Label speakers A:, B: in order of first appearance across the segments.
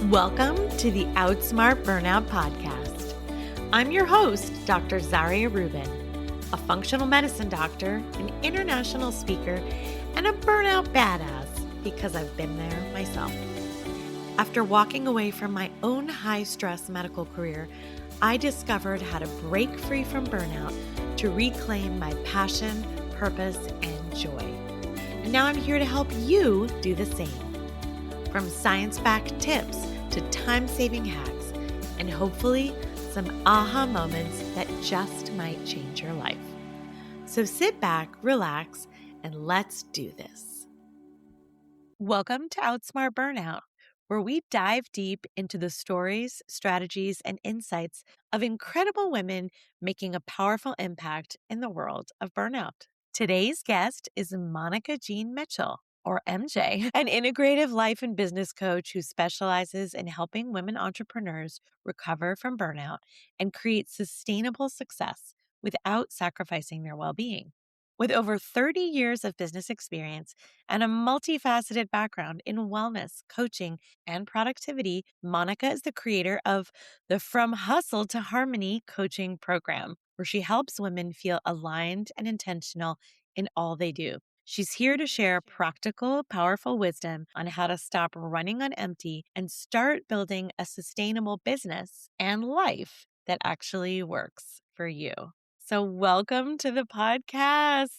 A: Welcome to the Outsmart Burnout podcast. I'm your host, Dr. Zarya Rubin, a functional medicine doctor, an international speaker, and a burnout badass because I've been there myself. After walking away from my own high-stress medical career, I discovered how to break free from burnout to reclaim my passion, purpose, and joy. And now I'm here to help you do the same. From science-backed tips to time-saving hacks, and hopefully some aha moments that just might change your life. So sit back, relax, and let's do this. Welcome to Outsmart Burnout, where we dive deep into the stories, strategies, and insights of incredible women making a powerful impact in the world of burnout. Today's guest is Monica Jeane Mitchell, or MJ, an integrative life and business coach who specializes in helping women entrepreneurs recover from burnout and create sustainable success without sacrificing their well-being. With over 30 years of business experience and a multifaceted background in wellness, coaching, and productivity, Monica is the creator of the From Hustle to Harmony coaching program, where she helps women feel aligned and intentional in all they do. She's here to share practical, powerful wisdom on how to stop running on empty and start building a sustainable business and life that actually works for you. So welcome to the podcast.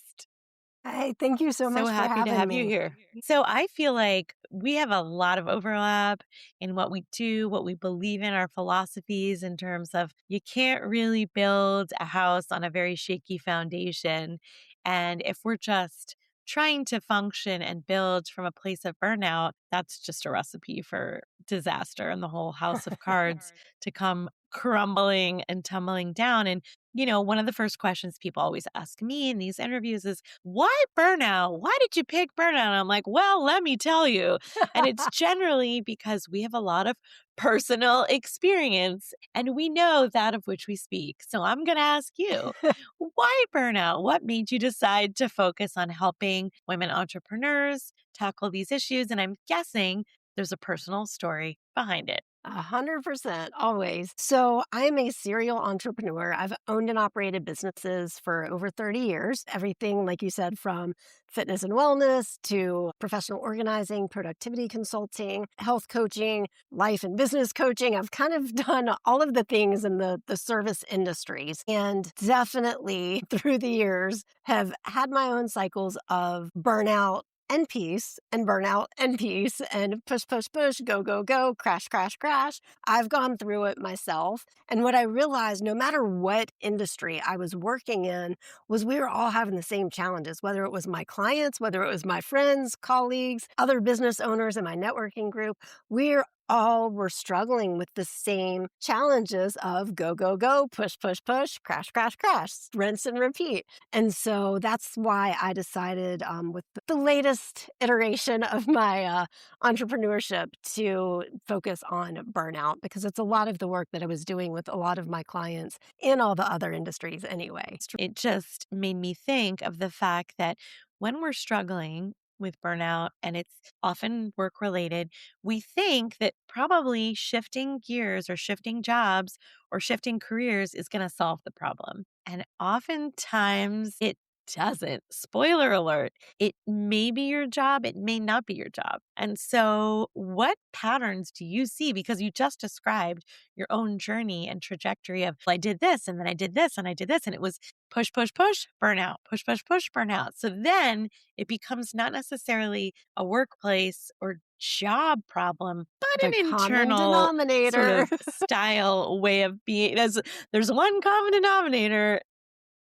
B: Hi, thank you so much for
A: happy to
B: having
A: have
B: me.
A: you here. So I feel like we have a lot of overlap in what we do, what we believe in, our philosophies in terms of you can't really build a house on a very shaky foundation. And if we're just trying to function and build from a place of burnout, that's just a recipe for disaster and the whole house of cards to come crumbling and tumbling down. And one of the first questions people always ask me in these interviews is, why burnout? Why did you pick burnout? And I'm like, well, let me tell you. And it's generally because we have a lot of personal experience and we know that of which we speak. So I'm going to ask you, why burnout? What made you decide to focus on helping women entrepreneurs tackle these issues? And I'm guessing there's a personal story behind it.
B: 100%, always. So I'm a serial entrepreneur. I've owned and operated businesses for over 30 years. Everything, like you said, from fitness and wellness to professional organizing, productivity consulting, health coaching, life and business coaching. I've kind of done all of the things in the service industries, and definitely through the years have had my own cycles of burnout and peace, and burnout and peace, and push, push, push, go, go, go, crash, crash, crash. I've gone through it myself. And what I realized, no matter what industry I was working in, was we were all having the same challenges, whether it was my clients, whether it was my friends, colleagues, other business owners in my networking group. We're all were struggling with the same challenges of go, go, go, push, push, push, crash, crash, crash, rinse and repeat. And so that's why I decided with the latest iteration of my entrepreneurship to focus on burnout, because it's a lot of the work that I was doing with a lot of my clients in all the other industries anyway.
A: It just made me think of the fact that when we're struggling with burnout, and it's often work related, we think that probably shifting gears or shifting jobs or shifting careers is going to solve the problem. And oftentimes it doesn't. Spoiler alert. It may be your job. It may not be your job. And so what patterns do you see? Because you just described your own journey and trajectory of, I did this and then I did this and I did this. And it was push, push, push, burnout, push, push, push, burnout. So then it becomes not necessarily a workplace or job problem, but an internal
B: denominator.
A: sort of style way of being. There's one common denominator.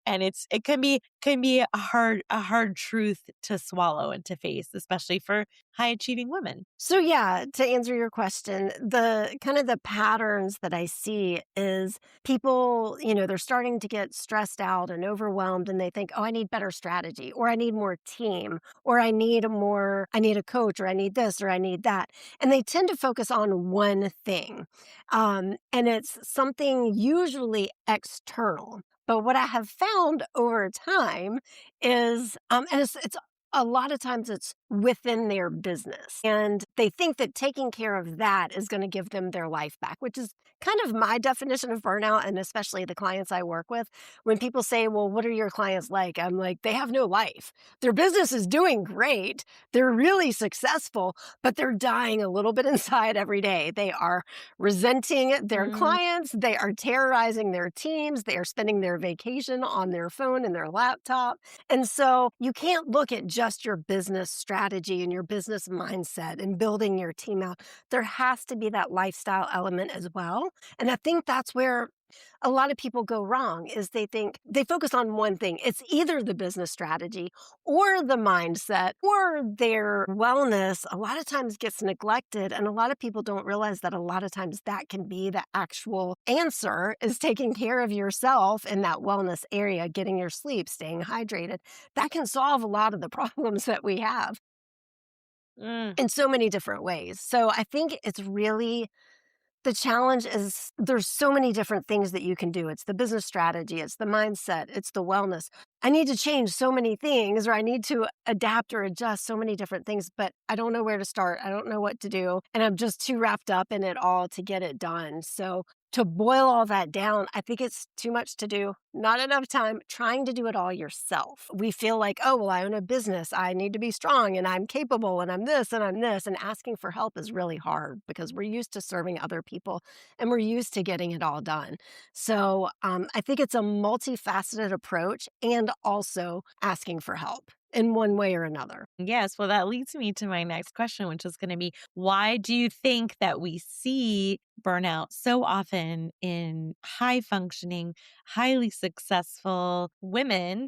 A: And it can be a hard truth to swallow and to face, especially for high achieving women.
B: So yeah, to answer your question, the kind of the patterns that I see is people, they're starting to get stressed out and overwhelmed, and they think, oh, I need better strategy, or I need more team, or I need a coach, or I need this, or I need that. And they tend to focus on one thing. And it's something usually external. But what I have found over time is, and it's a lot of times it's within their business. And they think that taking care of that is going to give them their life back, which is kind of my definition of burnout. And especially the clients I work with. When people say, well, what are your clients like? I'm like, they have no life. Their business is doing great. They're really successful, but they're dying a little bit inside every day. They are resenting their
A: Mm,
B: clients. They are terrorizing their teams. They are spending their vacation on their phone and their laptop. And so you can't look at just your business strategy and your business mindset and building your team out. There has to be that lifestyle element as well. And I think that's where a lot of people go wrong is they think they focus on one thing. It's either the business strategy or the mindset or their wellness a lot of times gets neglected. And a lot of people don't realize that a lot of times that can be the actual answer is taking care of yourself in that wellness area, getting your sleep, staying hydrated. That can solve a lot of the problems that we have
A: mm.
B: in so many different ways. So I think it's really the challenge is there's so many different things that you can do. It's the business strategy, it's the mindset, it's the wellness. I need to change so many things, or I need to adapt or adjust so many different things, but I don't know where to start. I don't know what to do. And I'm just too wrapped up in it all to get it done. So to boil all that down, I think it's too much to do. Not enough time trying to do it all yourself. We feel like, oh, well, I own a business. I need to be strong and I'm capable and I'm this and I'm this. And asking for help is really hard because we're used to serving other people and we're used to getting it all done. So I think it's a multifaceted approach and also asking for help in one way or another.
A: Yes, well, that leads me to my next question, which is going to be why do you think that we see burnout so often in high functioning, highly successful women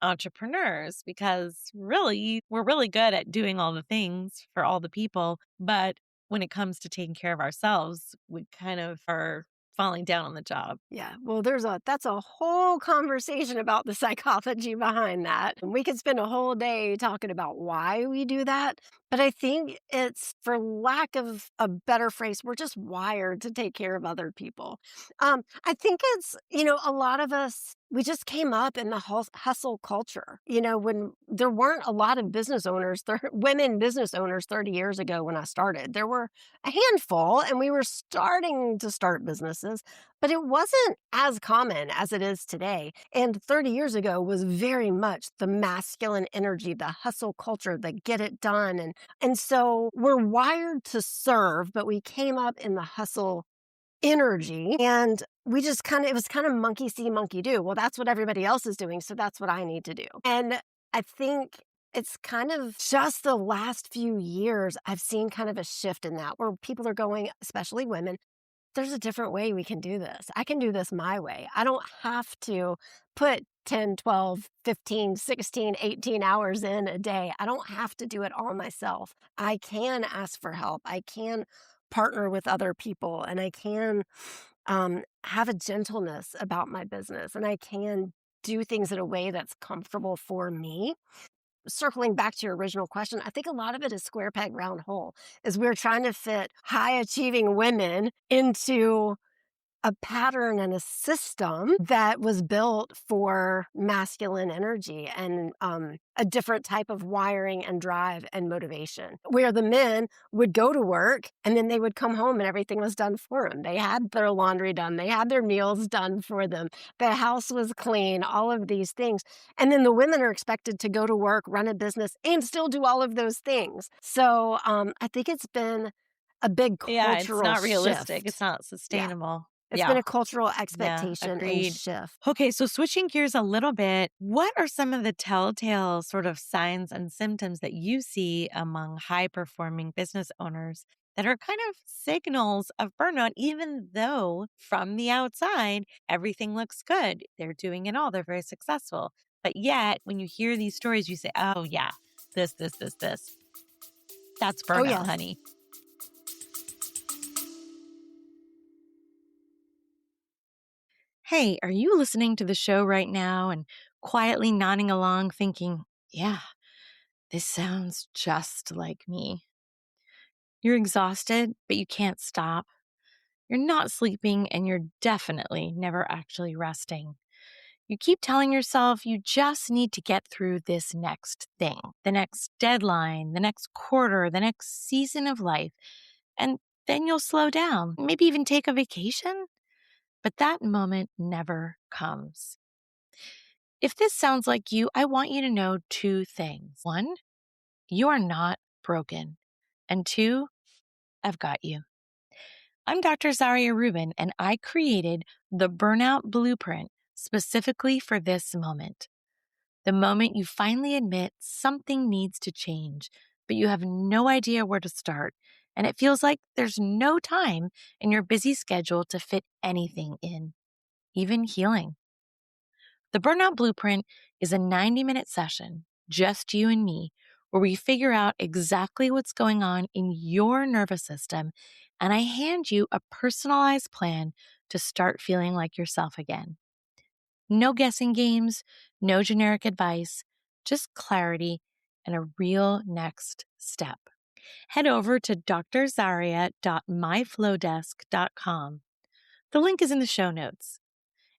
A: entrepreneurs? Because really, we're really good at doing all the things for all the people. But when it comes to taking care of ourselves, we kind of are falling down on the job.
B: Yeah, well, that's a whole conversation about the psychology behind that. And we could spend a whole day talking about why we do that. But I think it's, for lack of a better phrase, we're just wired to take care of other people. I think it's, a lot of us, we just came up in the hustle culture. When there weren't a lot of business owners, women business owners 30 years ago when I started, there were a handful and we were starting to start businesses. But it wasn't as common as it is today. And 30 years ago was very much the masculine energy, the hustle culture, the get it done. And so we're wired to serve, but we came up in the hustle energy and we just it was kind of monkey see, monkey do. Well, that's what everybody else is doing. So that's what I need to do. And I think it's kind of just the last few years I've seen kind of a shift in that where people are going, especially women, there's a different way we can do this. I can do this my way. I don't have to put 10, 12, 15, 16, 18 hours in a day. I don't have to do it all myself. I can ask for help. I can partner with other people and I can have a gentleness about my business and I can do things in a way that's comfortable for me. Circling back to your original question, I think a lot of it is square peg round hole, is we're trying to fit high achieving women into a pattern and a system that was built for masculine energy and a different type of wiring and drive and motivation, where the men would go to work and then they would come home and everything was done for them. They had their laundry done. They had their meals done for them. The house was clean, all of these things. And then the women are expected to go to work, run a business, and still do all of those things. So I think it's been a big
A: Yeah, it's
B: cultural
A: not realistic. It's
B: shift.
A: not
B: Yeah.
A: sustainable.
B: It's been
A: Yeah.
B: a cultural
A: Yeah,
B: expectation and
A: agreed.
B: shift.
A: Okay, so switching gears a little bit, what are some of the telltale sort of signs and symptoms that you see among high performing business owners that are kind of signals of burnout, even though from the outside, everything looks good? They're doing it all, they're very successful. But yet, when you hear these stories, you say, oh, yeah, this. That's
B: Oh,
A: burnout,
B: yes.
A: honey. Hey, are you listening to the show right now and quietly nodding along, thinking, yeah, this sounds just like me? You're exhausted, but you can't stop. You're not sleeping, and you're definitely never actually resting. You keep telling yourself you just need to get through this next thing, the next deadline, the next quarter, the next season of life, and then you'll slow down, maybe even take a vacation. But that moment never comes. If this sounds like you, I want you to know two things. One, you are not broken. And two, I've got you. I'm Dr. Zarya Rubin, and I created the Burnout Blueprint specifically for this moment. The moment you finally admit something needs to change, but you have no idea where to start, and it feels like there's no time in your busy schedule to fit anything in, even healing. The Burnout Blueprint is a 90-minute session, just you and me, where we figure out exactly what's going on in your nervous system, and I hand you a personalized plan to start feeling like yourself again. No guessing games, no generic advice, just clarity and a real next step. Head over to drzarya.myflowdesk.com. The link is in the show notes.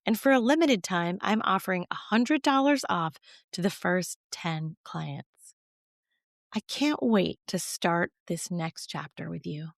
A: And for a limited time, I'm offering $100 off to the first 10 clients. I can't wait to start this next chapter with you.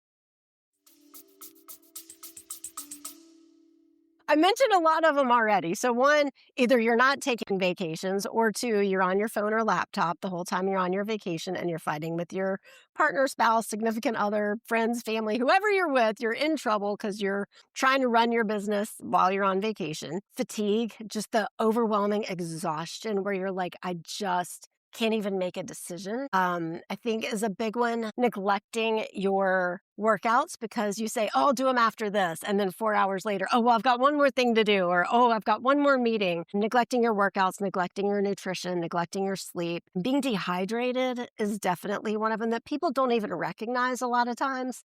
B: I mentioned a lot of them already. So one, either you're not taking vacations, or two, you're on your phone or laptop the whole time you're on your vacation and you're fighting with your partner, spouse, significant other, friends, family, whoever you're with, you're in trouble because you're trying to run your business while you're on vacation. Fatigue, just the overwhelming exhaustion where you're like, I just can't even make a decision. I think is a big one. Neglecting your workouts because you say, oh, I'll do them after this. And then 4 hours later, oh, well, I've got one more thing to do. Or, oh, I've got one more meeting. Neglecting your workouts, neglecting your nutrition, neglecting your sleep. Being dehydrated is definitely one of them that people don't even recognize a lot of times.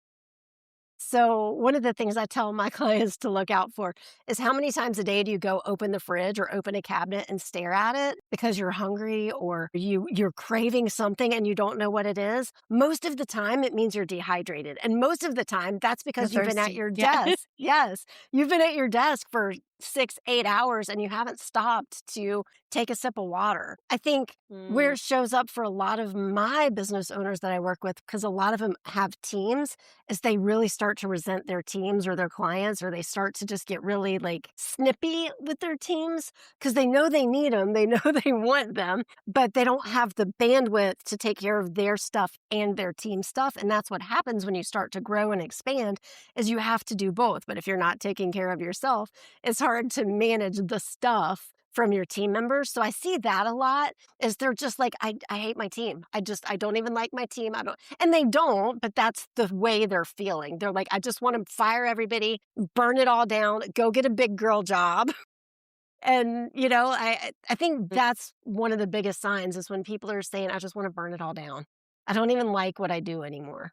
B: So one of the things I tell my clients to look out for is how many times a day do you go open the fridge or open a cabinet and stare at it because you're hungry or you're craving something and you don't know what it is. Most of the time it means you're dehydrated. And most of the time that's because you've been at your desk. Yes. You've been at your desk for 6-8 hours and you haven't stopped to take a sip of water. I think where it shows up for a lot of my business owners that I work with, because a lot of them have teams, is they really start to resent their teams or their clients, or they start to just get really like snippy with their teams because they know they need them, they know they want them, but they don't have the bandwidth to take care of their stuff and their team stuff. And that's what happens when you start to grow and expand, is you have to do both. But if you're not taking care of yourself, it's hard to manage the stuff from your team members. So I see that a lot, is they're just like, I hate my team. I don't even like my team. And they don't, but that's the way they're feeling. They're like, I just want to fire everybody, burn it all down, go get a big girl job. And, I think that's one of the biggest signs, is when people are saying, I just want to burn it all down. I don't even like what I do anymore.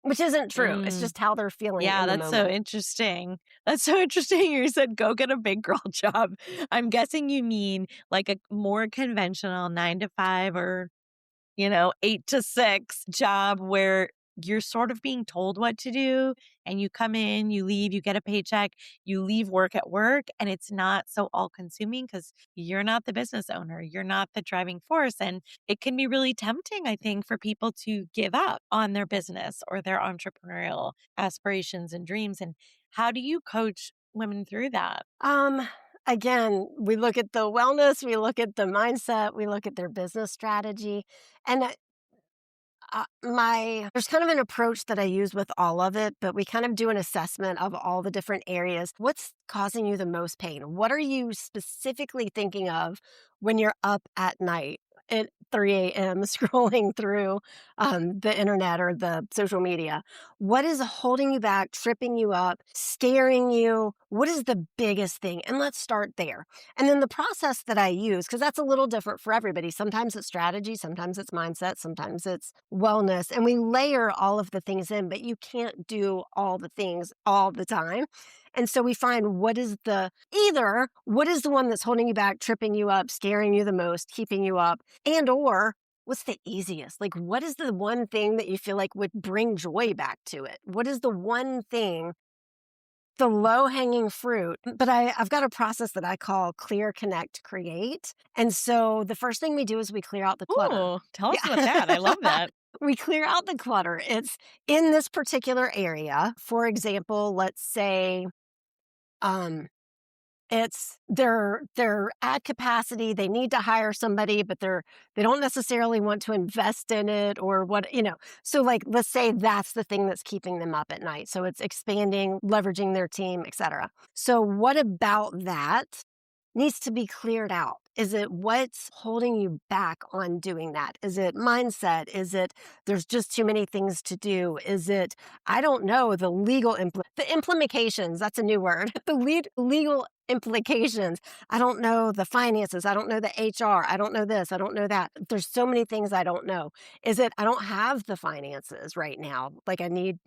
B: Which isn't true. It's just how they're feeling.
A: Yeah, that's so interesting. That's so interesting. You said, go get a big girl job. I'm guessing you mean like a more conventional 9 to 5 or, 8 to 6 job where you're sort of being told what to do, and you come in, you leave, you get a paycheck, you leave work at work, and it's not so all consuming because you're not the business owner. You're not the driving force. And it can be really tempting, I think, for people to give up on their business or their entrepreneurial aspirations and dreams. And how do you coach women through that?
B: Again, we look at the wellness, we look at the mindset, we look at their business strategy. And there's kind of an approach that I use with all of it, but we kind of do an assessment of all the different areas. What's causing you the most pain? What are you specifically thinking of when you're up at night at 3 a.m. scrolling through the internet or the social media? What is holding you back, tripping you up, scaring you? What is the biggest thing? And let's start there. And then the process that I use, because that's a little different for everybody. Sometimes it's strategy, sometimes it's mindset, sometimes it's wellness. And we layer all of the things in, but you can't do all the things all the time. And so we find what is the one that's holding you back, tripping you up, scaring you the most, keeping you up, and or what's the easiest? Like, what is the one thing that you feel like would bring joy back to it? What is the one thing the low hanging fruit. But I've got a process that I call clear, connect, create. And so the first thing we do is we clear out the clutter.
A: Ooh, tell us about that. I
B: Yeah.
A: love that.
B: We clear out the clutter. It's in this particular area. For example, let's say, um, it's they're at capacity, they need to hire somebody, but they don't necessarily want to invest in it or what. So, like, let's say that's the thing that's keeping them up at night. So it's expanding, leveraging their team, etc. So what about that needs to be cleared out? Is it what's holding you back on doing that? Is it mindset? Is it there's just too many things to do? Is it, I don't know, the implications, that's a new word. Legal implications. I don't know the finances. I don't know the HR. I don't know this. I don't know that. There's so many things I don't know. Is it I don't have the finances right now? Like I need.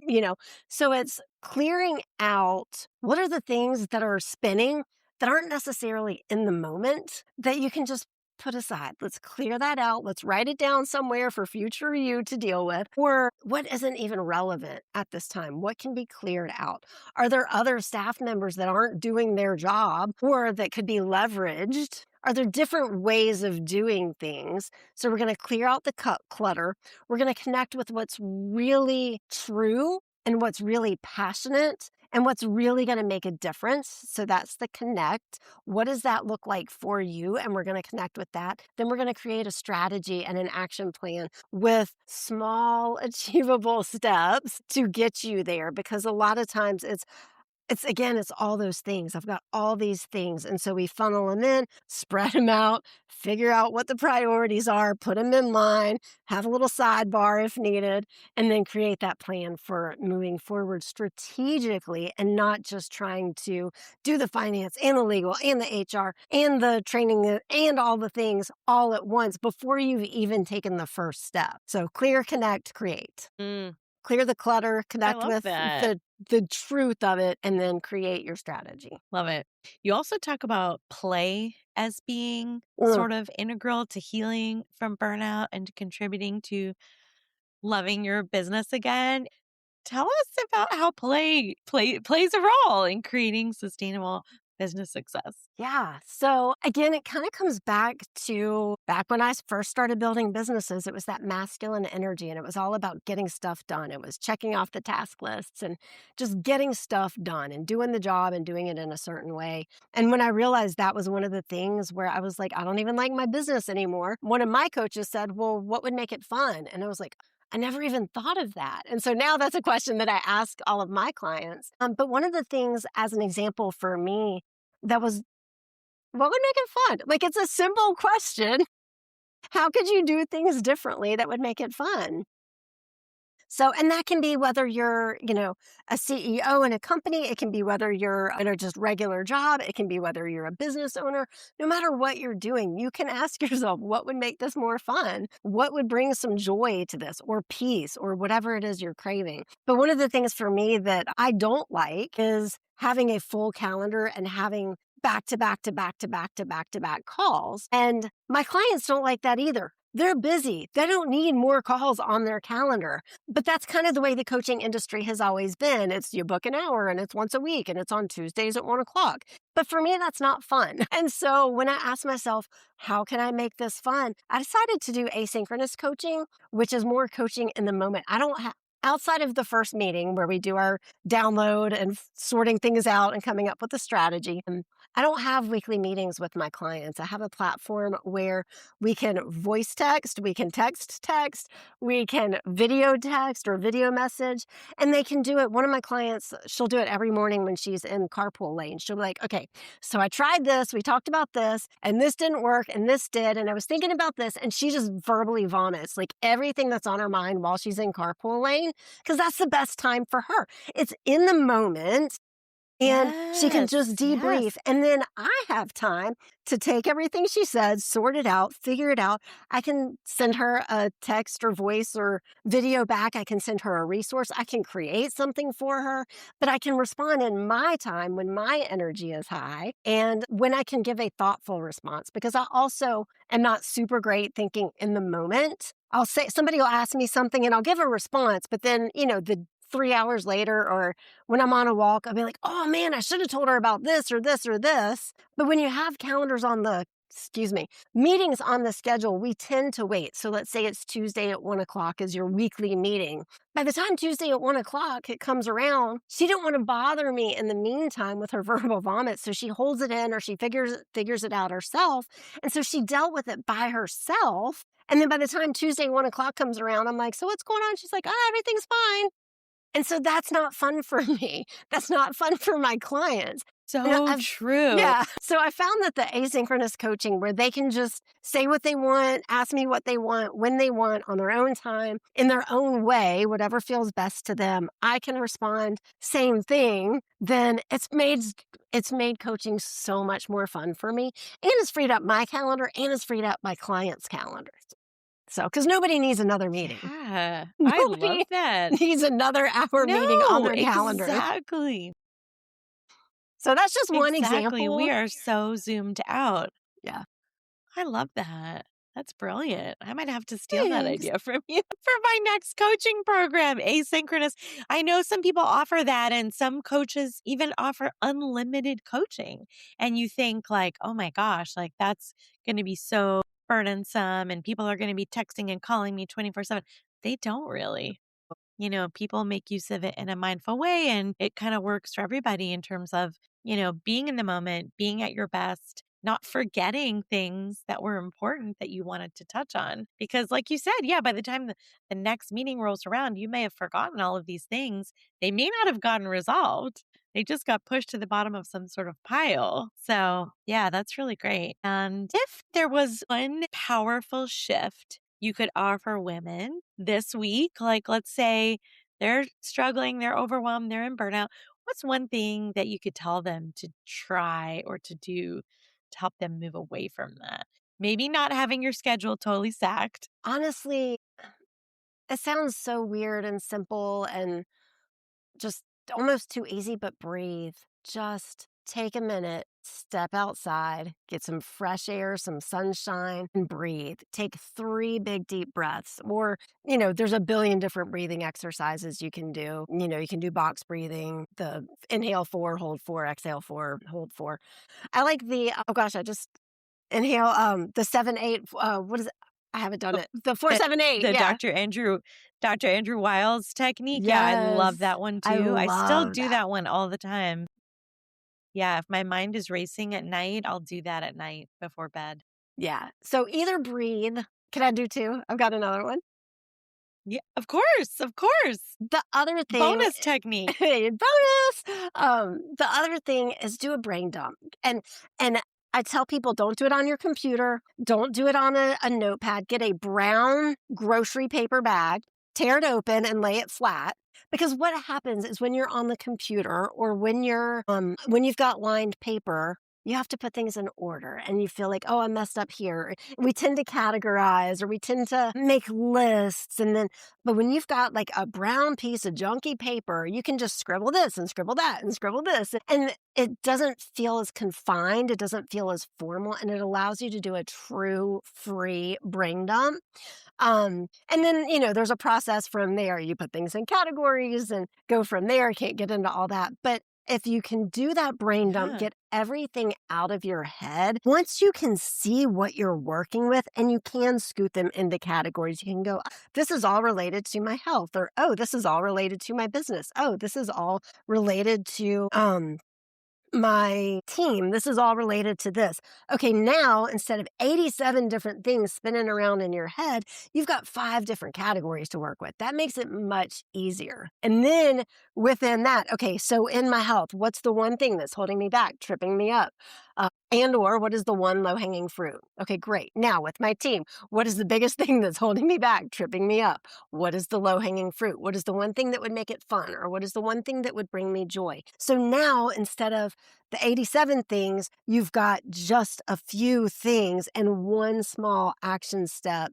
B: So it's clearing out what are the things that are spinning that aren't necessarily in the moment that you can just put aside. Let's clear that out. Let's write it down somewhere for future you to deal with. Or what isn't even relevant at this time? What can be cleared out? Are there other staff members that aren't doing their job or that could be leveraged? Are there different ways of doing things? So we're going to clear out the clutter. We're going to connect with what's really true and what's really passionate and what's really going to make a difference. So that's the connect. What does that look like for you? And we're going to connect with that. Then we're going to create a strategy and an action plan with small, achievable steps to get you there. Because a lot of times it's all those things. I've got all these things. And so we funnel them in, spread them out, figure out what the priorities are, put them in line, have a little sidebar if needed, and then create that plan for moving forward strategically and not just trying to do the finance and the legal and the HR and the training and all the things all at once before you've even taken the first step. So clear, connect, create.
A: Mm,
B: Clear the clutter,
A: I
B: connect
A: love
B: with
A: that.
B: the truth of it, and then create your strategy.
A: Love it. You also talk about play as being
B: Mm.
A: sort of integral to healing from burnout and to contributing to loving your business again. Tell us about how plays a role in creating sustainable business success.
B: Yeah. So again, it kind of comes back to back when I first started building businesses, it was that masculine energy and it was all about getting stuff done. It was checking off the task lists and just getting stuff done and doing the job and doing it in a certain way. And when I realized that was one of the things where I was like, I don't even like my business anymore. One of my coaches said, well, what would make it fun? And I was like, I never even thought of that. And so now that's a question that I ask all of my clients. But one of the things, as an example for me, that was what would make it fun? Like, it's a simple question. How could you do things differently that would make it fun? So, and that can be whether you're a CEO in a company. It can be whether you're in a just regular job. It can be whether you're a business owner. No matter what you're doing, you can ask yourself, what would make this more fun? What would bring some joy to this or peace or whatever it is you're craving? But one of the things for me that I don't like is having a full calendar and having back to back to back to back to back to back calls. And my clients don't like that either. They're busy. They don't need more calls on their calendar. But that's kind of the way the coaching industry has always been. It's you book an hour and it's once a week and it's on Tuesdays at 1:00. But for me, that's not fun. And so when I asked myself, how can I make this fun? I decided to do asynchronous coaching, which is more coaching in the moment. I don't have outside of the first meeting where we do our download and sorting things out and coming up with a strategy. I don't have weekly meetings with my clients. I have a platform where we can voice text, we can text, we can video text or video message, and they can do it. One of my clients, she'll do it every morning when she's in carpool lane. She'll be like, okay, so I tried this, we talked about this, and this didn't work, and this did, and I was thinking about this, and she just verbally vomits like everything that's on her mind while she's in carpool lane, because that's the best time for her. It's in the moment. And she can just debrief.
A: Yes.
B: And then I have time to take everything she said, sort it out, figure it out. I can send her a text or voice or video back. I can send her a resource. I can create something for her, but I can respond in my time when my energy is high and when I can give a thoughtful response, because I also am not super great thinking in the moment. I'll say somebody will ask me something and I'll give a response, but then, the 3 hours later, or when I'm on a walk, I'll be like, oh man, I should have told her about this or this or this. But when you have calendars on the, excuse me, meetings on the schedule, we tend to wait. So let's say it's Tuesday at 1 o'clock is your weekly meeting. By the time Tuesday at 1 o'clock it comes around, she didn't want to bother me in the meantime with her verbal vomit. So she holds it in, or she figures it out herself. And so she dealt with it by herself. And then by the time Tuesday 1 o'clock comes around, I'm like, so what's going on? She's like, everything's fine. And so that's not fun for me. That's not fun for my clients.
A: So true.
B: Yeah. So I found that the asynchronous coaching, where they can just say what they want, ask me what they want, when they want, on their own time, in their own way, whatever feels best to them, I can respond same thing. Then it's made coaching so much more fun for me, and it's freed up my calendar, and it's freed up my clients' calendars. So, because nobody needs another meeting.
A: Yeah, I love
B: Nobody
A: that.
B: needs another hour meeting on their calendar.
A: Exactly.
B: So that's just one
A: Exactly.
B: example.
A: We are so zoomed out.
B: Yeah.
A: I love that. That's brilliant. I might have to steal that
B: Thanks.
A: idea from you for my next coaching program, asynchronous. I know some people offer that, and some coaches even offer unlimited coaching. And you think like, oh my gosh, like that's going to be so burdensome, and people are going to be texting and calling me 24/7. They don't really. People make use of it in a mindful way, and it kind of works for everybody in terms of, being in the moment, being at your best, not forgetting things that were important that you wanted to touch on. Because, like you said, yeah, by the time the next meeting rolls around, you may have forgotten all of these things. They may not have gotten resolved. They just got pushed to the bottom of some sort of pile. So, yeah, that's really great. And if there was one powerful shift you could offer women this week, like let's say they're struggling, they're overwhelmed, they're in burnout, what's one thing that you could tell them to try or to do to help them move away from that? Maybe not having your schedule totally sacked.
B: Honestly, it sounds so weird and simple and just almost too easy, but breathe. Just take a minute, step outside, get some fresh air, some sunshine, and breathe. Take 3 big, deep breaths. Or, there's a billion different breathing exercises you can do. You can do box breathing, the inhale 4, hold 4, exhale 4, hold 4. I like oh gosh, I just inhale, the 7-8, what is it? I haven't done it. The 4-7-8,
A: The
B: yeah.
A: Dr. Andrew Wiles technique. Yeah, I love
B: Yes,
A: that one
B: I
A: too. I still
B: love
A: do
B: that.
A: that one all the time. Yeah, if my mind is racing at night, I'll do that at night before bed.
B: Yeah, so either breathe. Can I do 2? I've got another one.
A: Yeah, of course, of course.
B: The other thing
A: Bonus technique.
B: bonus! The other thing is do a brain dump, and I tell people, don't do it on your computer, don't do it on a notepad. Get a brown grocery paper bag, tear it open and lay it flat. Because what happens is when you're on the computer, or when you've got lined paper, you have to put things in order, and you feel like, oh, I messed up here. We tend to categorize, or we tend to make lists, but when you've got like a brown piece of junky paper, you can just scribble this and scribble that and scribble this. And it doesn't feel as confined. It doesn't feel as formal, and it allows you to do a true free brain dump. And then, there's a process from there. You put things in categories and go from there. Can't get into all that. But if you can do that brain dump,
A: Yeah.
B: get everything out of your head, once you can see what you're working with, and you can scoot them into categories, you can go, this is all related to my health, or, oh, this is all related to my business. Oh, this is all related to, my team. This is all related to this. Okay, now instead of 87 different things spinning around in your head, you've got 5 different categories to work with. That makes it much easier. And then within that, okay, so in my health, what's the one thing that's holding me back, tripping me up? Or what is the one low-hanging fruit? Okay, great. Now with my team, what is the biggest thing that's holding me back, tripping me up? What is the low-hanging fruit? What is the one thing that would make it fun? Or what is the one thing that would bring me joy? So now, instead of the 87 things, you've got just a few things and one small action step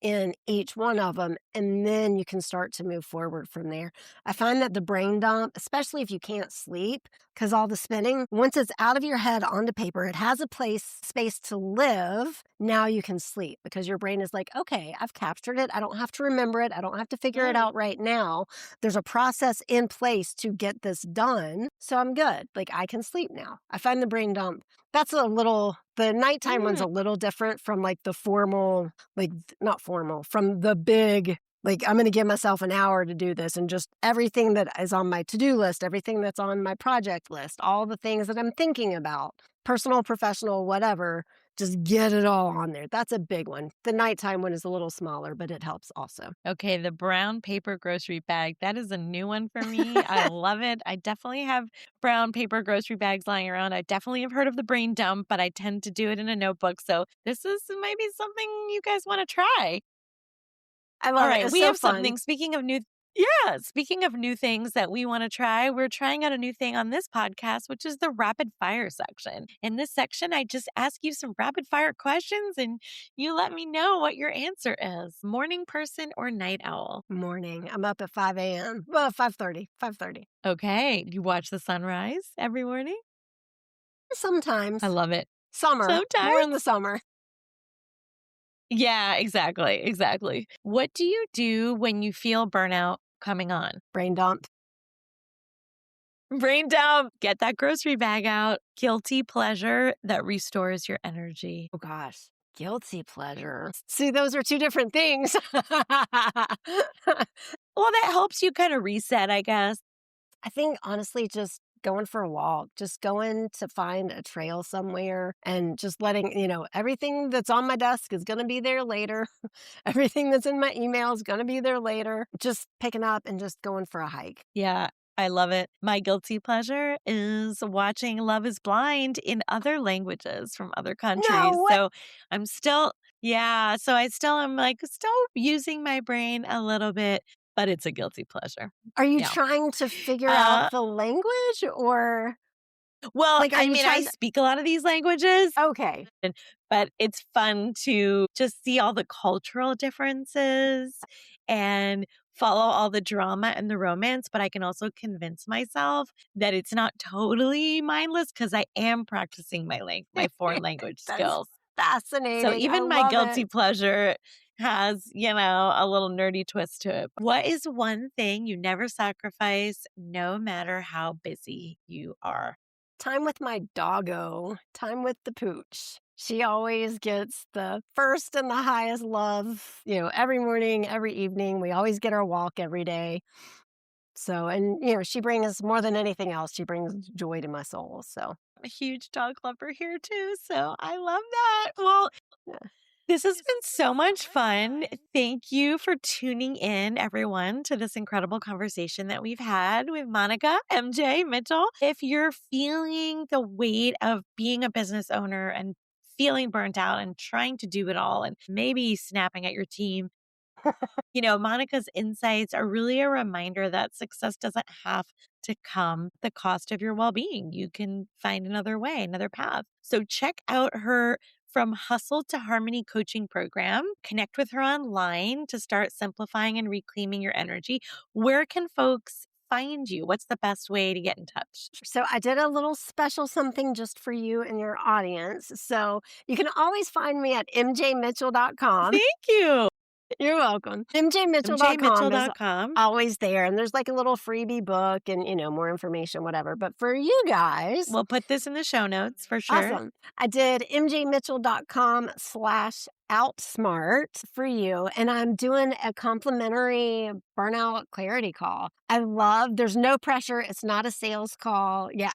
B: in each one of them, and then you can start to move forward from there. I find that the brain dump, especially if you can't sleep because all the spinning, once it's out of your head onto paper, it has a space to live. Now you can sleep because your brain is like, okay, I've captured it. I don't have to remember it. I don't have to figure it out right now. There's a process in place to get this done. So I'm good. Like I can sleep now. I find the brain dump. That's the nighttime one's a little different from like the formal, like not formal, from the big, like I'm going to give myself an hour to do this and just everything that is on my to-do list, everything that's on my project list, all the things that I'm thinking about, personal, professional, whatever, just get it all on there. That's a big one. The nighttime one is a little smaller, but it helps also.
A: Okay, the brown paper grocery bag. That is a new one for me. I love it. I definitely have brown paper grocery bags lying around. I definitely have heard of the brain dump, but I tend to do it in a notebook. So this is maybe something you guys want to try.
B: I
A: All
B: love it.
A: right,
B: It's
A: we
B: so
A: have
B: fun.
A: something. Speaking of new things that we want to try, we're trying out a new thing on this podcast, which is the rapid fire section. In this section, I just ask you some rapid fire questions and you let me know what your answer is. Morning person or night owl?
B: Morning. I'm up at 5 a.m. Well, 5:30. 5:30.
A: Okay. You watch the sunrise every morning?
B: Sometimes.
A: I love it.
B: Summer.
A: Sometimes.
B: More in the summer.
A: Yeah, exactly. Exactly. What do you do when you feel burnout coming on?
B: Brain dump.
A: Brain dump. Get that grocery bag out. Guilty pleasure that restores your energy.
B: Oh gosh. Guilty pleasure. See, those are two different things.
A: Well, that helps you kind of reset, I guess.
B: I think honestly, just going for a walk, just going to find a trail somewhere and just letting, everything that's on my desk is going to be there later. Everything that's in my email is going to be there later. Just picking up and just going for a hike.
A: Yeah, I love it. My guilty pleasure is watching Love is Blind in other languages from other countries.
B: No way.
A: So I'm still, yeah, so I still am like still using my brain a little bit, but it's a guilty pleasure.
B: Are you
A: Yeah.
B: trying to figure out the language or
A: Well,
B: like, are
A: I
B: you
A: mean, I
B: trying to...
A: speak a lot of these languages,
B: Okay.
A: but it's fun to just see all the cultural differences and follow all the drama and the romance. But I can also convince myself that it's not totally mindless because I am practicing my foreign language
B: That's
A: skills.
B: fascinating.
A: So
B: I
A: even my
B: love
A: guilty
B: it.
A: pleasure has, a little nerdy twist to it. What is one thing you never sacrifice no matter how busy you are?
B: Time with my doggo, time with the pooch. She always gets the first and the highest love, every morning, every evening. We always get our walk every day. So, and, she brings more than anything else, she brings joy to my soul. So,
A: I'm a huge dog lover here too, so I love that. Well,
B: yeah.
A: this has been so much fun. Thank you for tuning in, everyone, to this incredible conversation that we've had with Monica MJ Mitchell. If you're feeling the weight of being a business owner and feeling burnt out and trying to do it all and maybe snapping at your team, Monica's insights are really a reminder that success doesn't have to come at the cost of your well-being. You can find another way, another path. So check out her From Hustle to Harmony coaching program. Connect with her online to start simplifying and reclaiming your energy. Where can folks find you? What's the best way to get in touch?
B: So I did a little special something just for you and your audience. So you can always find me at mjmitchell.com.
A: Thank you.
B: You're welcome. mjmitchell.com is
A: mjmitchell.com.
B: always there. And there's like a little freebie book and, more information, whatever. But for you guys,
A: We'll put this in the show notes for sure.
B: awesome. I did mjmitchell.com/outsmart for you. And I'm doing a complimentary burnout clarity call. There's no pressure. It's not a sales call. Yeah.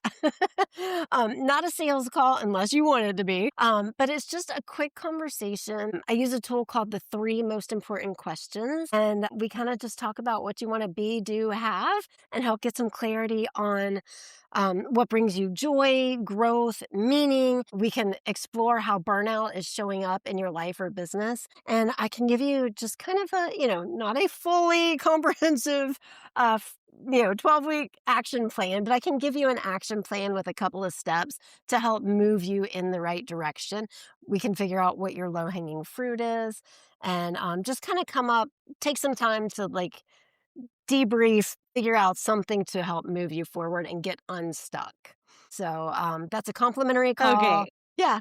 B: Not a sales call unless you want it to be. But it's just a quick conversation. I use a tool called the 3 Most Important Questions. And we kind of just talk about what you want to be, do, have, and help get some clarity on what brings you joy, growth, meaning. We can explore how burnout is showing up in your life or business. And I can give you just kind of a, not a fully comprehensive, 12-week action plan, but I can give you an action plan with a couple of steps to help move you in the right direction. We can figure out what your low-hanging fruit is. and just kind of take some time to like debrief, figure out something to help move you forward and get unstuck. So that's a complimentary call.
A: Okay.
B: Yeah.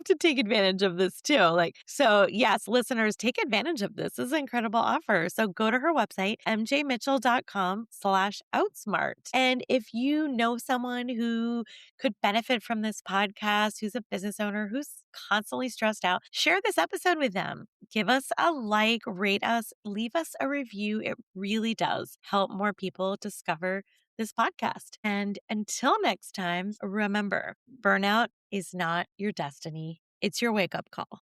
A: To take advantage of this too. So yes, listeners, take advantage of this. This is an incredible offer. So go to her website, mjmitchell.com/outsmart. And if you know someone who could benefit from this podcast, who's a business owner, who's constantly stressed out, share this episode with them. Give us a like, rate us, leave us a review. It really does help more people discover this podcast. And until next time, remember, burnout is not your destiny. It's your wake up call.